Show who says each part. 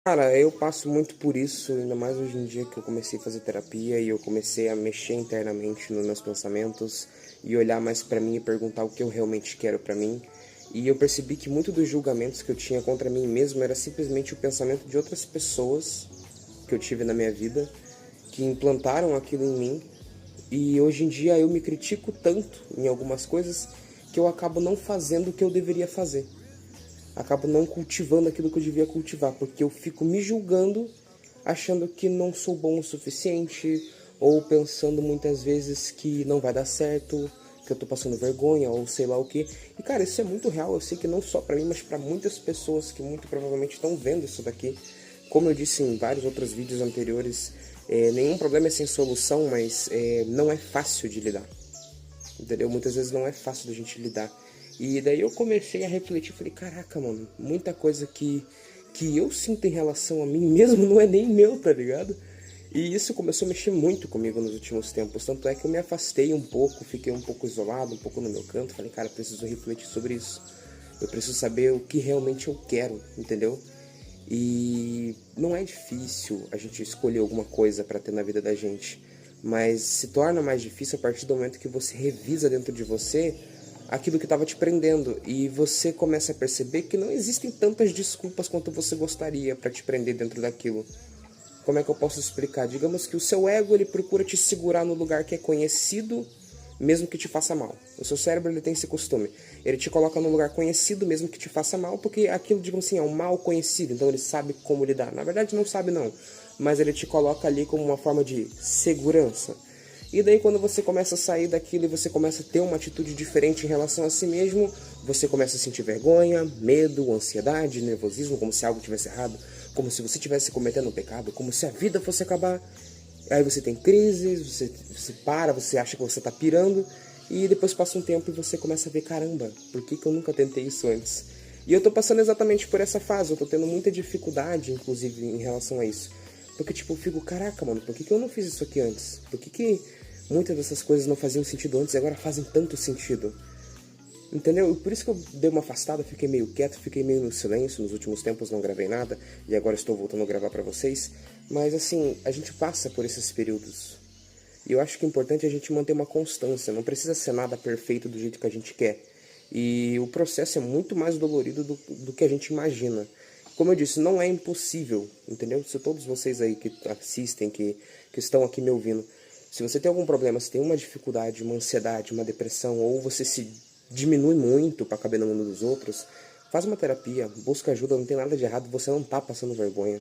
Speaker 1: Cara, eu passo muito por isso, ainda mais hoje em dia que eu comecei a fazer terapia e eu comecei a mexer internamente nos meus pensamentos e olhar mais pra mim e perguntar o que eu realmente quero pra mim. E eu percebi que muito dos julgamentos que eu tinha contra mim mesmo era simplesmente o pensamento de outras pessoas que eu tive na minha vida, que implantaram aquilo em mim. E hoje em dia eu me critico tanto em algumas coisas que eu acabo não fazendo o que eu deveria fazer. Acabo não cultivando aquilo que eu devia cultivar, porque eu fico me julgando, achando que não sou bom o suficiente, ou pensando muitas vezes que não vai dar certo, que eu tô passando vergonha, ou sei lá o que. E cara, isso é muito real, eu sei que não só pra mim, mas pra muitas pessoas que muito provavelmente estão vendo isso daqui. Como eu disse em vários outros vídeos anteriores, nenhum problema é sem solução, mas não é fácil de lidar, entendeu? Muitas vezes não é fácil da gente lidar. E daí eu comecei a refletir, falei, caraca, mano, muita coisa que eu sinto em relação a mim mesmo não é nem meu, tá ligado? E isso começou a mexer muito comigo nos últimos tempos, tanto é que eu me afastei um pouco, fiquei um pouco isolado, um pouco no meu canto, falei, cara, eu preciso refletir sobre isso. Eu preciso saber o que realmente eu quero, entendeu? E não é difícil a gente escolher alguma coisa para ter na vida da gente, mas se torna mais difícil a partir do momento que você revisa dentro de você aquilo que estava te prendendo e você começa a perceber que não existem tantas desculpas quanto você gostaria para te prender dentro daquilo. Como é que eu posso explicar? Digamos que o seu ego ele procura te segurar no lugar que é conhecido, mesmo que te faça mal. O seu cérebro ele tem esse costume. Ele te coloca num lugar conhecido, mesmo que te faça mal, porque aquilo, digamos assim, é um mal conhecido, então ele sabe como lidar. Na verdade, não sabe não, mas ele te coloca ali como uma forma de segurança. E daí quando você começa a sair daquilo e você começa a ter uma atitude diferente em relação a si mesmo, você começa a sentir vergonha, medo, ansiedade, nervosismo, como se algo tivesse errado, como se você estivesse cometendo um pecado, como se a vida fosse acabar. Aí você tem crises, você para, você acha que você está pirando, e depois passa um tempo e você começa a ver, caramba, por que eu nunca tentei isso antes? E eu tô passando exatamente por essa fase, eu tô tendo muita dificuldade, inclusive, em relação a isso. Porque, tipo, eu fico, caraca, mano, por que eu não fiz isso aqui antes? Por que muitas dessas coisas não faziam sentido antes e agora fazem tanto sentido? Entendeu? E por isso que eu dei uma afastada, fiquei meio quieto, fiquei meio no silêncio, nos últimos tempos não gravei nada, e agora estou voltando a gravar pra vocês. Mas assim, a gente passa por esses períodos. E eu acho que é importante a gente manter uma constância, não precisa ser nada perfeito do jeito que a gente quer. E o processo é muito mais dolorido do que a gente imagina. Como eu disse, não é impossível, entendeu? Se todos vocês aí que assistem, que estão aqui me ouvindo, se você tem algum problema, se tem uma dificuldade, uma ansiedade, uma depressão, ou você se diminui muito para caber no mundo dos outros, faz uma terapia, busca ajuda, não tem nada de errado, você não tá passando vergonha.